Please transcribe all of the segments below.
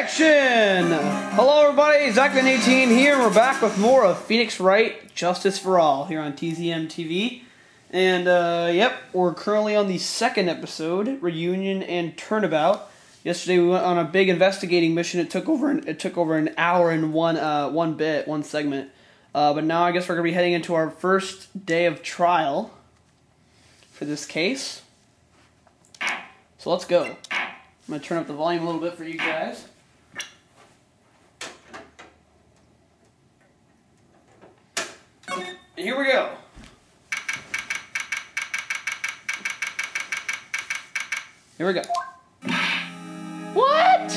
Prosecution! Hello everybody, Zachman18 here, and we're back with more of Phoenix Wright, Justice for All, here on TZM TV. And, yep, we're currently on the second episode, Reunion and Turnabout. Yesterday we went on a big investigating mission. It took over an hour and one segment. But now I guess we're going to be heading into our first day of trial for this case. So let's go. I'm going to turn up the volume a little bit for you guys. And here we go. Here we go. What?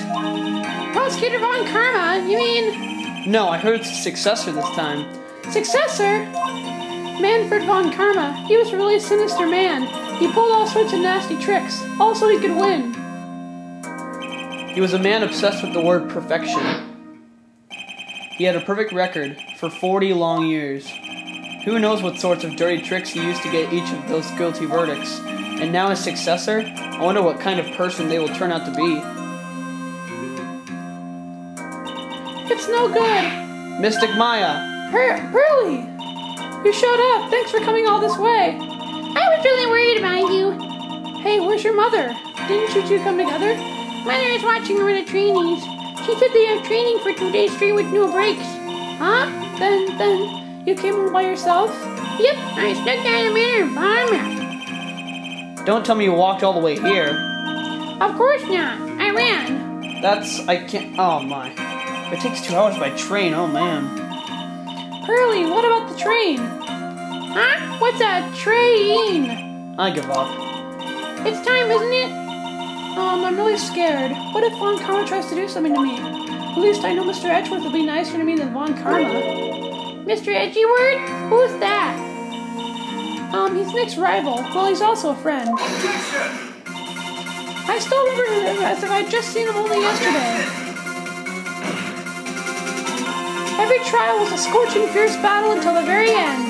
Prosecutor Von Karma? You mean... No, I heard it's a successor this time. Successor? Manfred Von Karma. He was a really sinister man. He pulled all sorts of nasty tricks. Also, he could win. He was a man obsessed with the word perfection. He had a perfect record for 40 long years. Who knows what sorts of dirty tricks he used to get each of those guilty verdicts. And now his successor, I wonder what kind of person they will turn out to be. It's no good. Mystic Maya. Really? You showed up. Thanks for coming all this way. I was really worried about you. Hey, where's your mother? Didn't you two come together? Mother is watching over the trainees. She said they have training for 2 days straight with no breaks. Huh? Then you came home by yourself? Yep, I snuck out of Manor Farm. Don't tell me you walked all the way here. Of course not. I ran. I can't, oh my. It takes 2 hours by train, oh man. Pearly, what about the train? Huh? What's a train? I give up. It's time, isn't it? I'm really scared. What if Von Karma tries to do something to me? At least I know Mr. Edgeworth will be nicer to me than Von Karma. Mr. Edgeworth? Who's that? He's Nick's rival. Well, he's also a friend. I still remember him as if I'd just seen him only yesterday. Every trial was a scorching, fierce battle until the very end.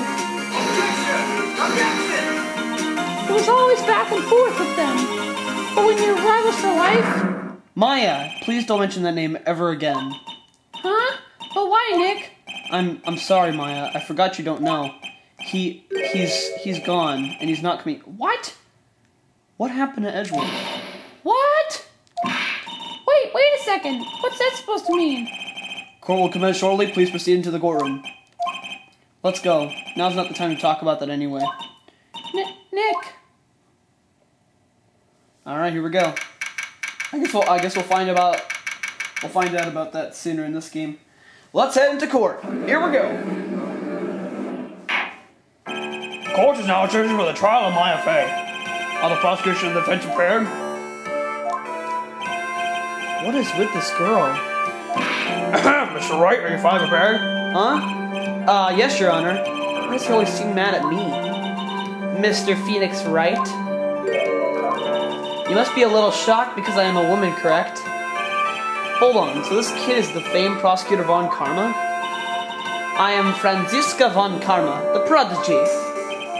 It was always back and forth with them. But when you're rivals for life... Maya, please don't mention that name ever again. Huh? But why, Nick? I'm sorry, Maya. I forgot you don't know. He's gone, and he's not coming... What? What happened to Edgeworth? What? Wait a second. What's that supposed to mean? Court will commence shortly. Please proceed into the courtroom. Let's go. Now's not the time to talk about that anyway. Nick. All right, here we go. I guess we'll find out about that sooner in this game. Let's head into court. Here we go. The court is now adjourned for the trial of Maya Fey. Are the prosecution and defense prepared? What is with this girl? Mr. Wright, are you finally prepared? Huh? Yes, Your Honor. Why does he always seem mad at me? Mr. Phoenix Wright? You must be a little shocked because I am a woman, correct? Hold on, so this kid is the famed Prosecutor Von Karma? I am Franziska Von Karma, the prodigy.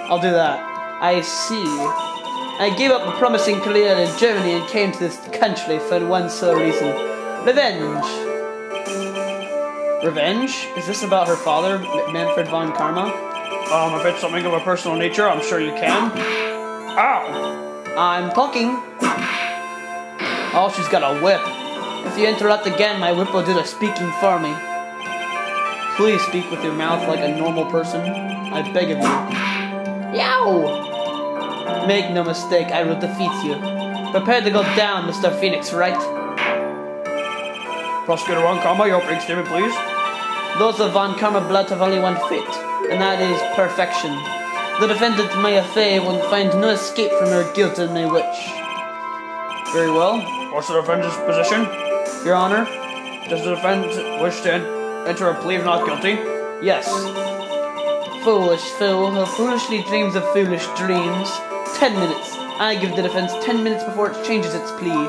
I'll do that. I see. I gave up a promising career in Germany and came to this country for one sole reason. Revenge. Revenge? Is this about her father, Manfred Von Karma? If it's something of a personal nature, I'm sure you can. Ow! I'm talking. Oh, she's got a whip. If you interrupt again, my whip will do the speaking for me. Please speak with your mouth like a normal person. I beg of you. Yow! Make no mistake, I will defeat you. Prepare to go down, Mr. Phoenix Wright. Prosecutor Von Karma, your opening statement, please. Those of Von Karma blood have only one fate, and that is perfection. The defendant, Maya Fey, will find no escape from her guilt in my witch. Very well. What's the defendant's position? Your Honor, does the defendant wish to enter a plea of not guilty? Yes. Foolish fool who foolishly dreams of foolish dreams. 10 minutes. I give the defense 10 minutes before it changes its plea.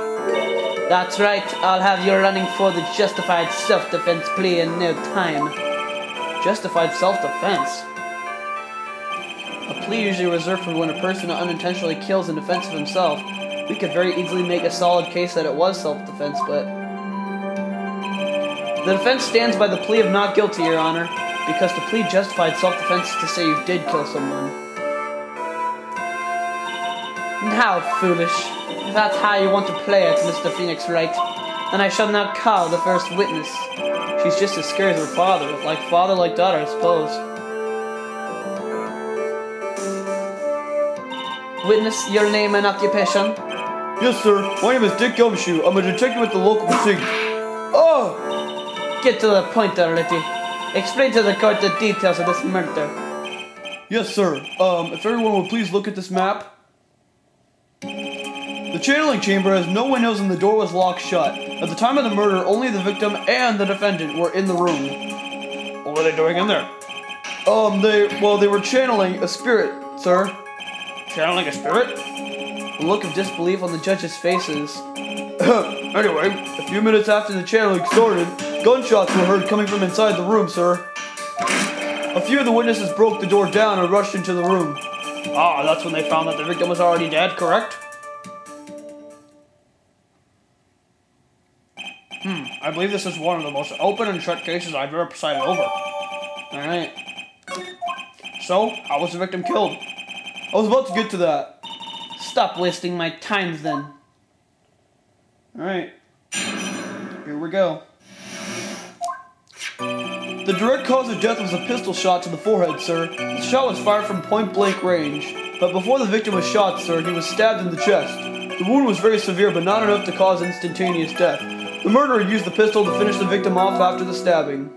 That's right, I'll have you running for the justified self-defense plea in no time. Justified self-defense? A plea usually reserved for when a person unintentionally kills in defense of himself. We could very easily make a solid case that it was self-defense, but The defense stands by the plea of not guilty, Your Honor, because to plead justified self-defense is to say you did kill someone. How foolish. If that's how you want to play it, Mr. Phoenix Wright, then I shall now call the first witness. She's just as scared as her father, like daughter, I suppose. Witness, your name and occupation? Yes, sir. My name is Dick Gumshoe. I'm a detective with the local proceedings. Oh! Get to the point already. Explain to the court the details of this murder. Yes, sir. If everyone would please look at this map. The channeling chamber has no windows and the door was locked shut. At the time of the murder, only the victim and the defendant were in the room. What were they doing in there? They were channeling a spirit, sir. Channeling a spirit? A look of disbelief on the judges' faces. Anyway, a few minutes after the channeling started, gunshots were heard coming from inside the room, sir. A few of the witnesses broke the door down and rushed into the room. Ah, that's when they found that the victim was already dead, correct? I believe this is one of the most open and shut cases I've ever presided over. Alright. So, how was the victim killed? I was about to get to that. Stop wasting my time then. Alright. Here we go. The direct cause of death was a pistol shot to the forehead, sir. The shot was fired from point-blank range. But before the victim was shot, sir, he was stabbed in the chest. The wound was very severe, but not enough to cause instantaneous death. The murderer used the pistol to finish the victim off after the stabbing.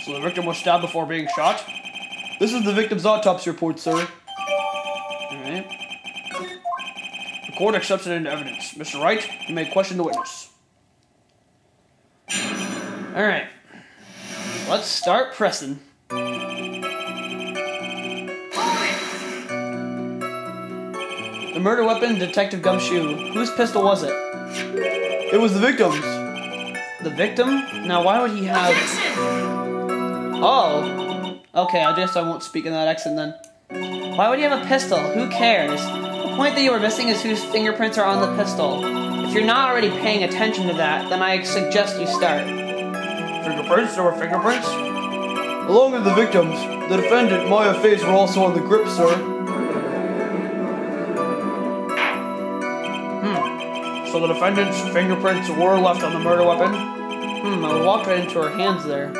So the victim was stabbed before being shot? This is the victim's autopsy report, sir. Alright. The court accepts it into evidence. Mr. Wright, you may question the witness. Alright. Let's start pressing. The murder weapon, Detective Gumshoe. Whose pistol was it? It was the victim's. The victim? Now why would he have... Oh! Okay, I guess I won't speak in that accent then. Why would you have a pistol? Who cares? The point that you were missing is whose fingerprints are on the pistol. If you're not already paying attention to that, then I suggest you start. Fingerprints? There were fingerprints? Along with the victims, the defendant, Maya Faye's, were also on the grip, sir. So the defendant's fingerprints were left on the murder weapon? I walked right into her hands there.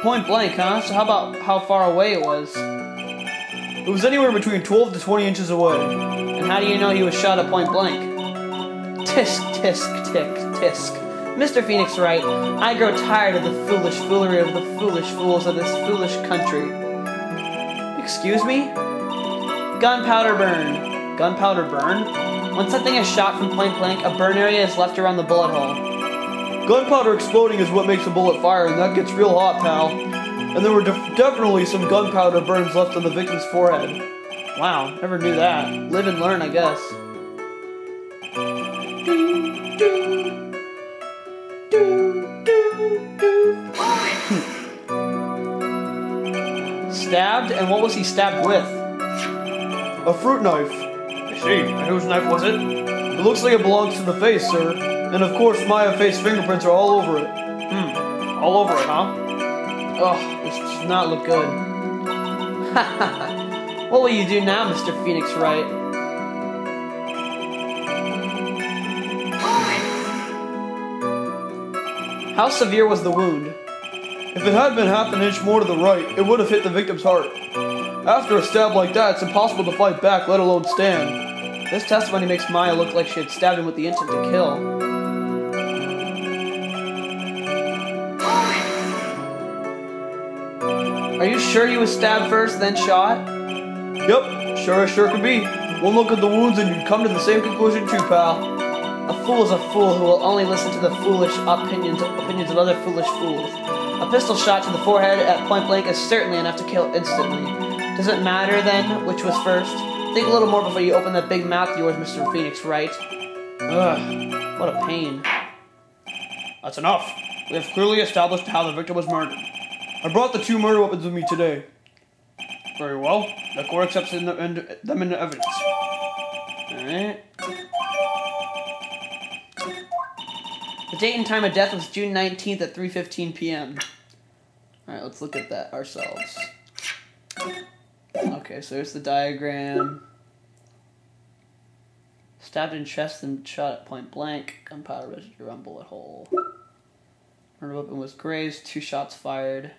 Point blank, huh? So how about how far away it was? It was anywhere between 12 to 20 inches away. And how do you know he was shot at point blank? Tisk, tisk, tick, tisk. Mr. Phoenix Wright, I grow tired of the foolish foolery of the foolish fools of this foolish country. Excuse me? Gunpowder burn. Gunpowder burn? When something is shot from point blank, a burn area is left around the bullet hole. Gunpowder exploding is what makes a bullet fire, and that gets real hot, pal. And there were definitely some gunpowder burns left on the victim's forehead. Wow, never knew that. Live and learn, I guess. Stabbed? And what was he stabbed with? A fruit knife. I see. And whose knife was it? It looks like it belongs to the face, sir. And of course, Maya Faye's fingerprints are all over it. All over it, huh? Ugh, this does not look good. What will you do now, Mr. Phoenix Wright? How severe was the wound? If it had been half an inch more to the right, it would have hit the victim's heart. After a stab like that, it's impossible to fight back, let alone stand. This testimony makes Maya look like she had stabbed him with the intent to kill. Are you sure he was stabbed first, then shot? Yep, sure as sure could be. One look at the wounds and you'd come to the same conclusion too, pal. A fool is a fool who will only listen to the foolish opinions of other foolish fools. A pistol shot to the forehead at point blank is certainly enough to kill instantly. Does it matter, then, which was first? Think a little more before you open that big mouth of yours, Mr. Phoenix Wright. Ugh, what a pain. That's enough. We have clearly established how the victim was murdered. I brought the two murder weapons with me today. Very well. The court accepts them into evidence. Alright. The date and time of death was June 19th at 3:15 p.m. Alright, let's look at that ourselves. Okay, so here's the diagram. Stabbed in chest and shot at point blank. Gunpowder residue on bullet hole. Murder weapon was grazed. 2 shots fired.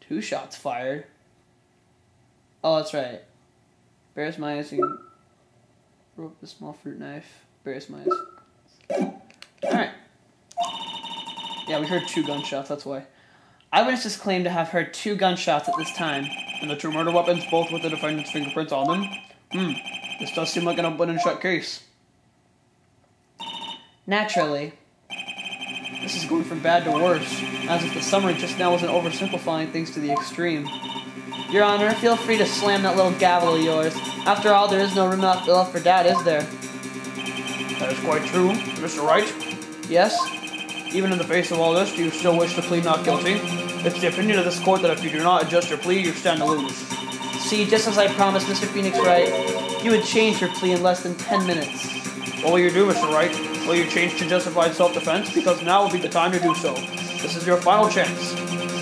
2 shots fired? Oh, that's right. Various mines. Rope a small fruit knife. Various mines. Alright. Yeah, we heard 2 gunshots, that's why. Eyewitnesses claim to have heard 2 gunshots at this time. And the 2 murder weapons, both with the defendant's fingerprints on them? This does seem like an open and shut case. Naturally. This is going from bad to worse, as if the summary just now wasn't oversimplifying things to the extreme. Your Honor, feel free to slam that little gavel of yours. After all, there is no room left for doubt, is there? That is quite true, Mr. Wright. Yes? Even in the face of all this, do you still wish to plead not guilty? It's the opinion of this court that if you do not adjust your plea, you stand to lose. See, just as I promised, Mr. Phoenix Wright, you would change your plea in less than 10 minutes. What will you do, Mr. Wright? Will you change to justified self-defense? Because now will be the time to do so. This is your final chance.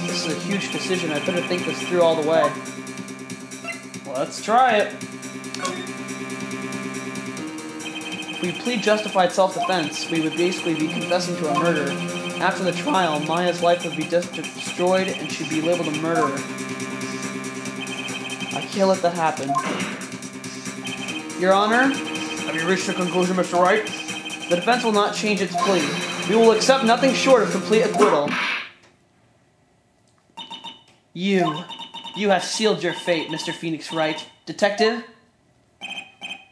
This is a huge decision. I better think this through all the way. Let's try it. If we plead justified self-defense, we would basically be confessing to a murder. After the trial, Maya's life would be destroyed and she'd be labeled a murderer. I can't let that happen. Your Honor? Have you reached a conclusion, Mr. Wright? The defense will not change its plea. We will accept nothing short of complete acquittal. You have sealed your fate, Mr. Phoenix Wright. Detective?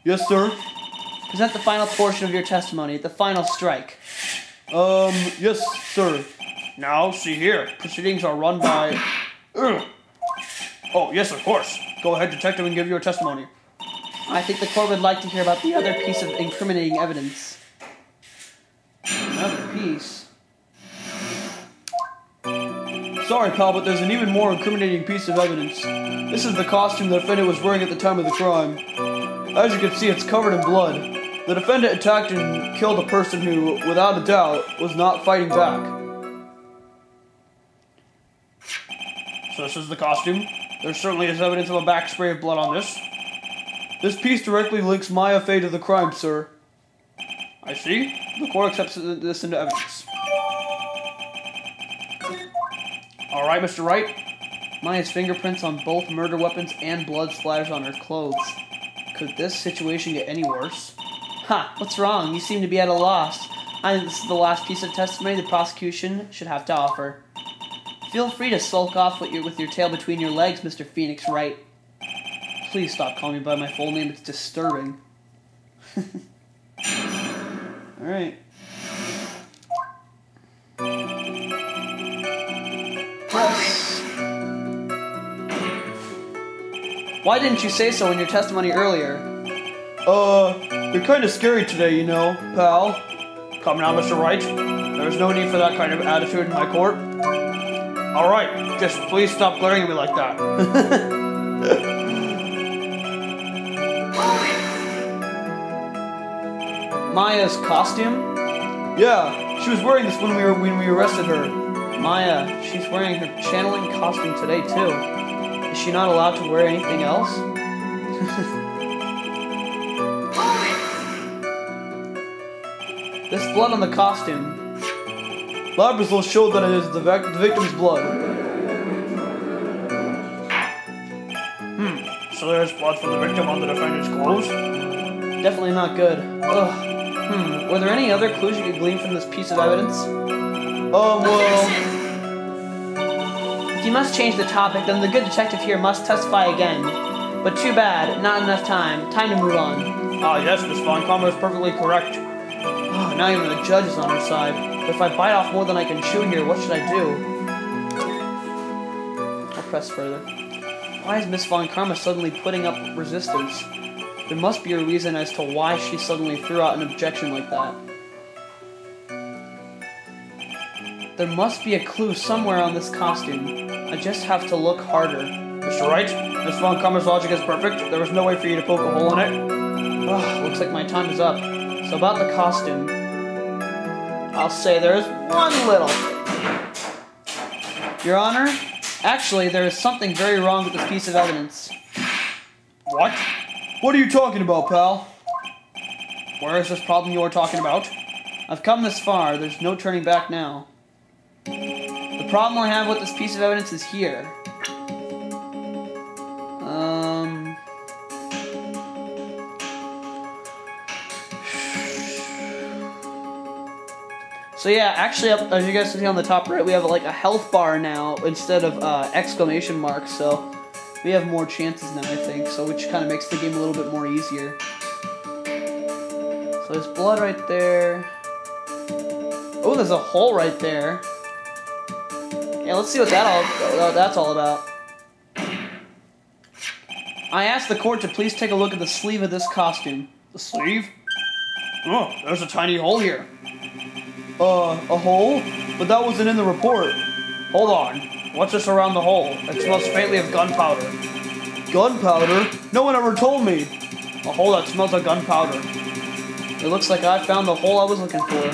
Yes, sir. Present the final portion of your testimony, the final strike. Yes, sir. Now, see here. Proceedings are run by... Oh, yes, of course. Go ahead, detective, and give your testimony. I think the court would like to hear about the other piece of incriminating evidence. Another piece? Sorry, pal, but there's an even more incriminating piece of evidence. This is the costume the defendant was wearing at the time of the crime. As you can see, it's covered in blood. The defendant attacked and killed a person who, without a doubt, was not fighting back. So this is the costume. There certainly is evidence of a back spray of blood on this. This piece directly links Maya Fey to the crime, sir. I see. The court accepts this into evidence. All right, Mr. Wright. Maya's fingerprints on both murder weapons and blood splatters on her clothes. Could this situation get any worse? Ha! What's wrong? You seem to be at a loss. I think this is the last piece of testimony the prosecution should have to offer. Feel free to sulk off with your tail between your legs, Mr. Phoenix Wright. Please stop calling me by my full name. It's disturbing. Alright. Press. Why didn't you say so in your testimony earlier? You're kind of scary today, you know, pal. Come now, Mr. Wright. There's no need for that kind of attitude in my court. All right, just please stop glaring at me like that. Maya's costume? Yeah, she was wearing this when we arrested her. Maya, she's wearing her channeling costume today too. Is she not allowed to wear anything else? This blood on the costume. Lab results showed that it is the victim's blood. So there's blood from the victim on the defendant's clothes? Definitely not good. Ugh. Were there any other clues you could glean from this piece of evidence? Well... If you must change the topic, then the good detective here must testify again. But too bad, not enough time. Time to move on. Ah, yes, Miss Von Karma is perfectly correct. Oh, now even the judge is on her side. But if I bite off more than I can chew here, what should I do? I'll press further. Why is Miss Von Karma suddenly putting up resistance? There must be a reason as to why she suddenly threw out an objection like that. There must be a clue somewhere on this costume. I just have to look harder. Mr. Wright, Miss Von Karma's logic is perfect. There was no way for you to poke a hole in it. Looks like my time is up. So about the costume, I'll say there's one little thing. Your Honor, actually there is something very wrong with this piece of evidence. What? What are you talking about, pal? Where is this problem you are talking about? I've come this far, there's no turning back now. The problem I have with this piece of evidence is here. So yeah, actually, as you guys can see on the top right, we have like a health bar now instead of exclamation marks. So we have more chances now, I think. So which kind of makes the game a little bit more easier. So there's blood right there. Oh, there's a hole right there. Yeah, let's see what that's all about. I asked the court to please take a look at the sleeve of this costume. The sleeve? Oh, there's a tiny hole here. A hole? But that wasn't in the report. Hold on. What's this around the hole? It smells faintly of gunpowder. Gunpowder? No one ever told me. A hole that smells of gunpowder. It looks like I found the hole I was looking for.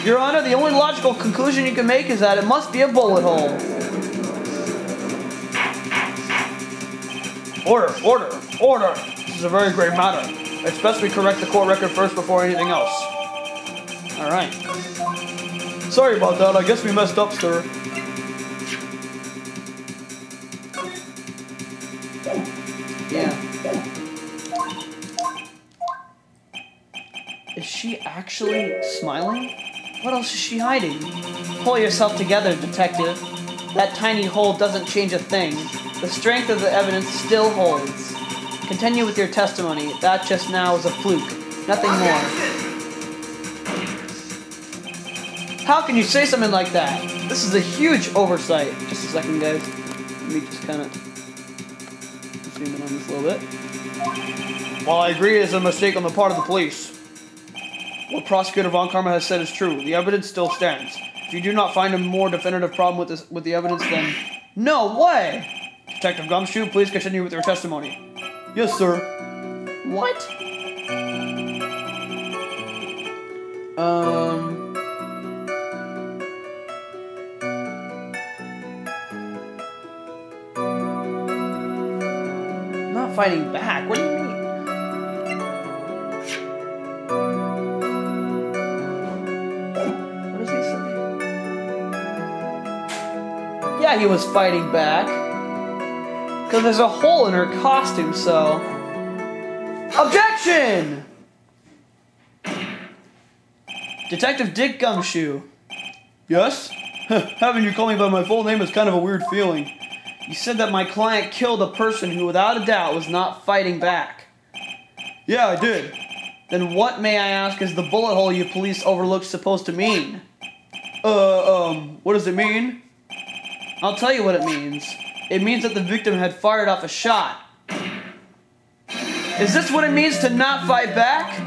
Your Honor, the only logical conclusion you can make is that it must be a bullet hole. Order, order, order! This is a very grave matter. It's best we correct the court record first before anything else. Alright. Sorry about that, I guess we messed up, sir. Yeah. Is she actually smiling? What else is she hiding? Pull yourself together, detective. That tiny hole doesn't change a thing. The strength of the evidence still holds. Continue with your testimony. That just now was a fluke. Nothing more. How can you say something like that? This is a huge oversight. Just a second, guys. Let me just kind of zoom in on this a little bit. While I agree it is a mistake on the part of the police, what Prosecutor Von Karma has said is true. The evidence still stands. If you do not find a more definitive problem with the evidence, then... No way! Detective Gumshoe, please continue with your testimony. Yes, sir. What? Not fighting back? What do you mean? What does he say? Yeah, he was fighting back. Because there's a hole in her costume, so... Objection! Detective Dick Gumshoe. Yes? Having you call me by my full name is kind of a weird feeling. You said that my client killed a person who without a doubt was not fighting back. Yeah, I did. Then what, may I ask, is the bullet hole you police overlooked supposed to mean? What does it mean? I'll tell you what it means. It means that the victim had fired off a shot. Is this what it means to not fight back?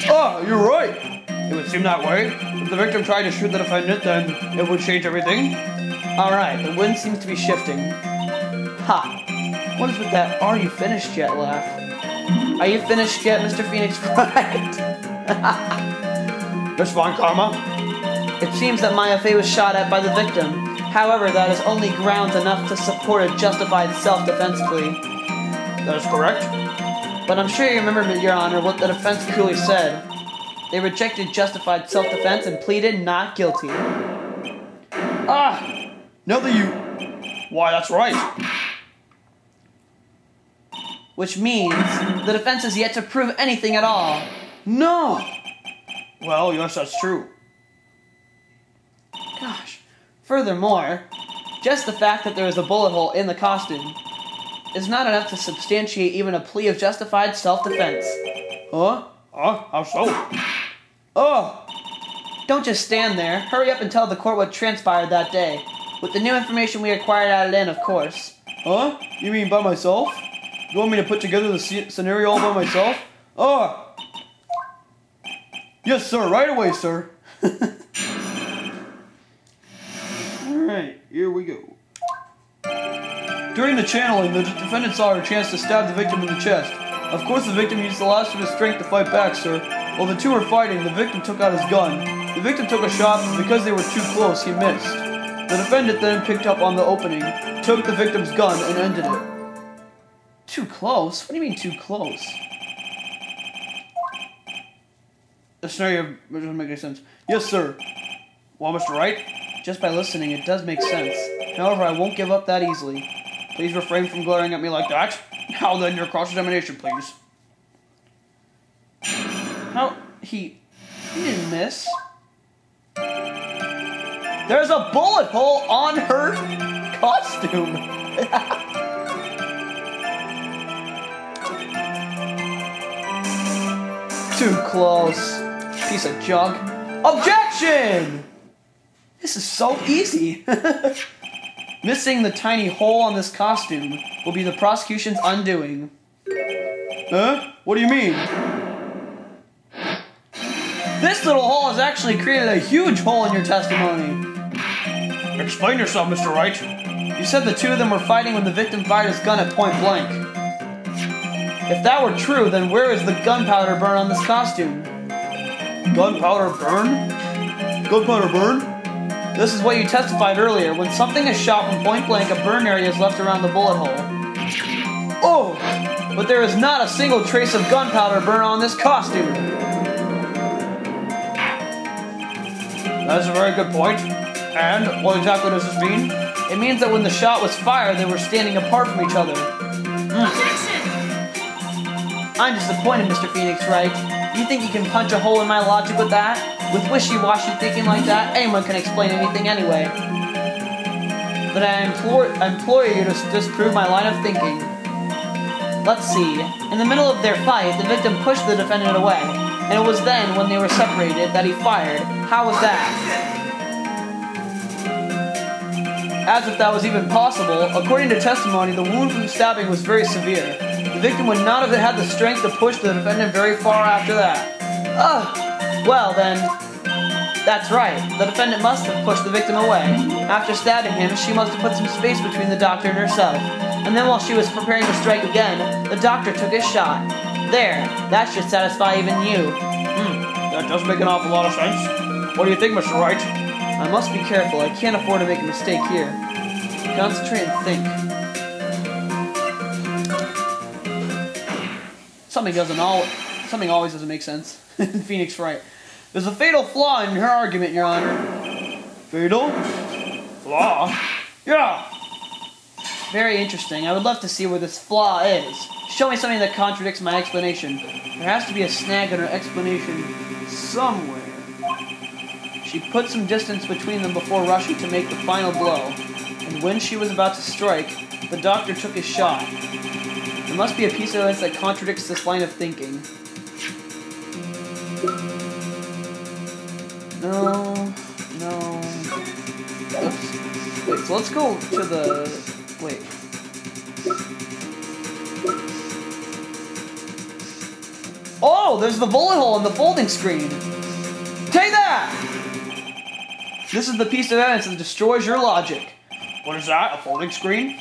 Oh, you're right. It would seem that way. If the victim tried to shoot the defendant, then it would change everything. Alright, the wind seems to be shifting. Ha! What is with that "are you finished yet" laugh? Are you finished yet, Mr. Phoenix Wright? Miss Von Karma? It seems that Maya Fey was shot at by the victim. However, that is only grounds enough to support a justified self-defense plea. That is correct. But I'm sure you remember, Your Honor, what the defense truly said. They rejected justified self-defense and pleaded not guilty. Ah! Now that you... Why, that's right. Which means the defense is yet to prove anything at all. No! Well, yes, that's true. Gosh. Furthermore, just the fact that there is a bullet hole in the costume is not enough to substantiate even a plea of justified self-defense. Huh? How so? Oh! Don't just stand there. Hurry up and tell the court what transpired that day. With the new information we acquired added in, of course. Huh? You mean by myself? You want me to put together the scenario all by myself? Oh! Yes, sir. Right away, sir. Alright, here we go. During the channeling, the defendant saw her chance to stab the victim in the chest. Of course, the victim used the last of his strength to fight back, sir. While the two were fighting, the victim took out his gun. The victim took a shot, but because they were too close, he missed. The defendant then picked up on the opening, took the victim's gun, and ended it. Too close? What do you mean too close? The scenario doesn't make any sense. Yes, sir. Well, Mr. Wright? Just by listening, it does make sense. However, I won't give up that easily. Please refrain from glaring at me like that. Now then, your cross-examination, please. How? He didn't miss. There's a bullet hole on her costume. Too close. Piece of junk. Objection! This is so easy. Missing the tiny hole on this costume will be the prosecution's undoing. Huh? What do you mean? This little hole has actually created a huge hole in your testimony. Explain yourself, Mr. Wright. You said the two of them were fighting when the victim fired his gun at point blank. If that were true, then where is the gunpowder burn on this costume? Gunpowder burn? Gunpowder burn? This is what you testified earlier. When something is shot from point blank, a burn area is left around the bullet hole. Oh! But there is not a single trace of gunpowder burn on this costume. That's a very good point. And what exactly does this mean? It means that when the shot was fired, they were standing apart from each other. I'm disappointed, Mr. Phoenix Wright. You think you can punch a hole in my logic with that? With wishy-washy thinking like that, anyone can explain anything anyway. But I implore you to disprove my line of thinking. Let's see. In the middle of their fight, the victim pushed the defendant away. And it was then, when they were separated, that he fired. How was that? As if that was even possible, according to testimony, the wound from the stabbing was very severe. The victim would not have had the strength to push the defendant very far after that. Well then, that's right. The defendant must have pushed the victim away. After stabbing him, she must have put some space between the doctor and herself. And then while she was preparing to strike again, the doctor took his shot. There, that should satisfy even you. That does make an awful lot of sense. What do you think, Mr. Wright? I must be careful. I can't afford to make a mistake here. Concentrate and think. Something always doesn't make sense. Phoenix Wright. There's a fatal flaw in her argument, Your Honor. Fatal? Flaw? Yeah. Very interesting. I would love to see where this flaw is. Show me something that contradicts my explanation. There has to be a snag in her explanation somewhere. She put some distance between them before rushing to make the final blow. And when she was about to strike, the doctor took his shot. There must be a piece of evidence that contradicts this line of thinking. No. Oops. Wait, so let's go to the... Wait. Oh, there's the bullet hole in the folding screen. Take that! This is the piece of evidence that destroys your logic. What is that? A folding screen?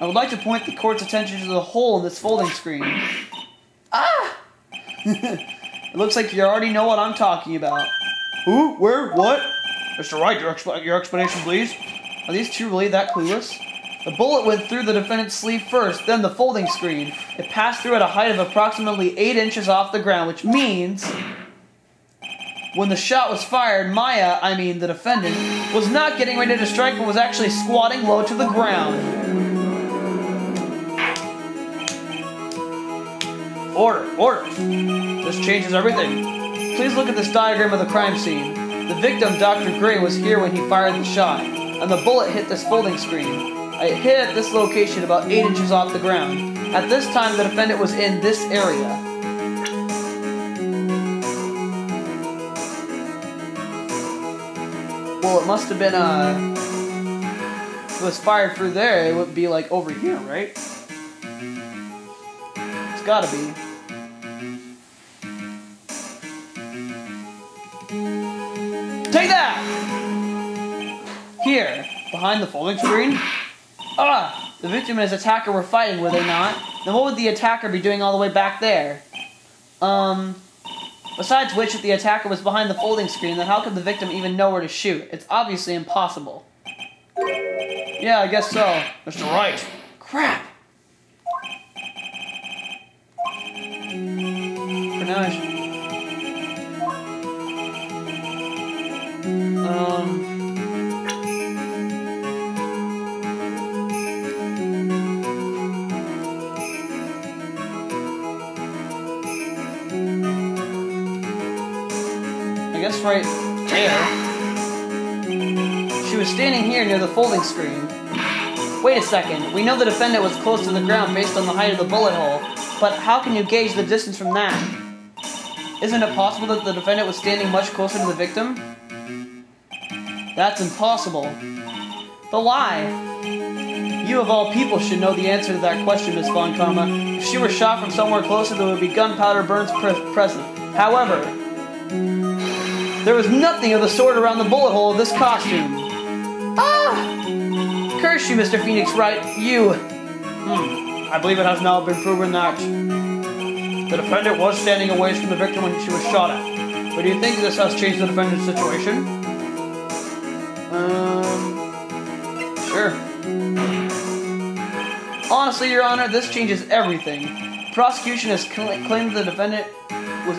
I would like to point the court's attention to the hole in this folding screen. Ah! It looks like you already know what I'm talking about. Who? Where? What? Mr. Wright, your explanation, please. Are these two really that clueless? The bullet went through the defendant's sleeve first, then the folding screen. It passed through at a height of approximately 8 inches off the ground, which means... when the shot was fired, the defendant, was not getting ready to strike but was actually squatting low to the ground. Order. This changes everything. Please look at this diagram of the crime scene. The victim, Dr. Gray, was here when he fired the shot, and the bullet hit this folding screen. It hit at this location about 8 inches off the ground. At this time, the defendant was in this area. Well, it must have been, if it was fired through there, it would be like over here, right? It's gotta be. Take that! Here, behind the folding screen. Ah! The victim and his attacker were fighting, were they not? Then what would the attacker be doing all the way back there? Besides which, if the attacker was behind the folding screen, then how could the victim even know where to shoot? It's obviously impossible. Yeah, I guess so, Mr. Wright. Crap! For now, I should... I guess right there. She was standing here near the folding screen. Wait a second. We know the defendant was close to the ground based on the height of the bullet hole, but how can you gauge the distance from that? Isn't it possible that the defendant was standing much closer to the victim? That's impossible. But why? You of all people should know the answer to that question, Miss Von Karma. If she were shot from somewhere closer, there would be gunpowder burns present. However, there was nothing of the sort around the bullet hole of this costume. Ah! Curse you, Mr. Phoenix Wright. You. I believe it has now been proven that the defendant was standing away from the victim when she was shot at. But do you think this has changed the defendant's situation? Sure. Honestly, Your Honor, this changes everything. Prosecution has claimed the defendant was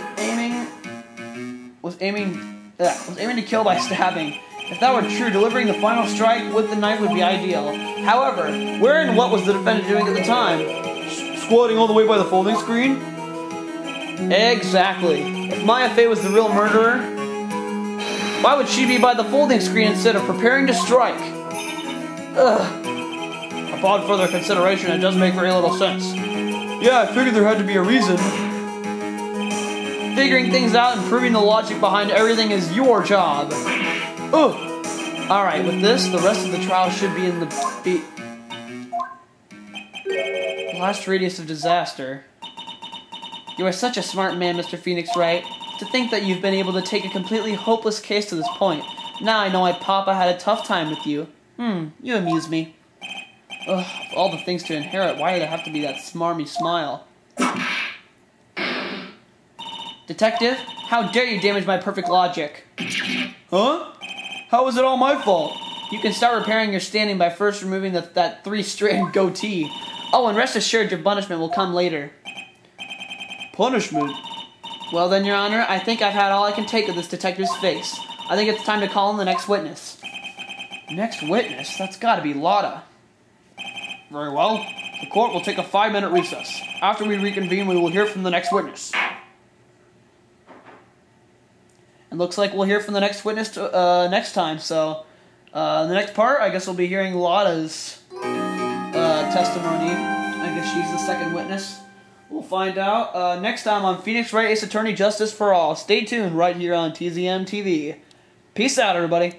aiming to kill by stabbing. If that were true, delivering the final strike with the knife would be ideal. However, where and what was the defendant doing at the time? Squatting all the way by the folding screen? Exactly. If Maya Fey was the real murderer, why would she be by the folding screen instead of preparing to strike? Ugh. Upon further consideration, it does make very little sense. Yeah, I figured there had to be a reason. Figuring things out and proving the logic behind everything is your job. Ugh. Alright, with this, the rest of the trial should be in the last radius of disaster. You are such a smart man, Mr. Phoenix Wright. To think that you've been able to take a completely hopeless case to this point. Now I know why Papa had a tough time with you. You amuse me. Ugh, of all the things to inherit, why did it have to be that smarmy smile? Detective, how dare you damage my perfect logic? Huh? How is it all my fault? You can start repairing your standing by first removing that three-strand goatee. Oh, and rest assured your punishment will come later. Punishment? Well then, Your Honor, I think I've had all I can take of this detective's face. I think it's time to call in the next witness. Next witness? That's gotta be Lotta. Very well. The court will take a 5-minute recess. After we reconvene, we will hear from the next witness. And looks like we'll hear from the next witness next time, so... in the next part, I guess we'll be hearing Lotta's testimony. I guess she's the second witness. We'll find out next time on Phoenix Wright Ace Attorney Justice for All. Stay tuned right here on TZM TV. Peace out, everybody.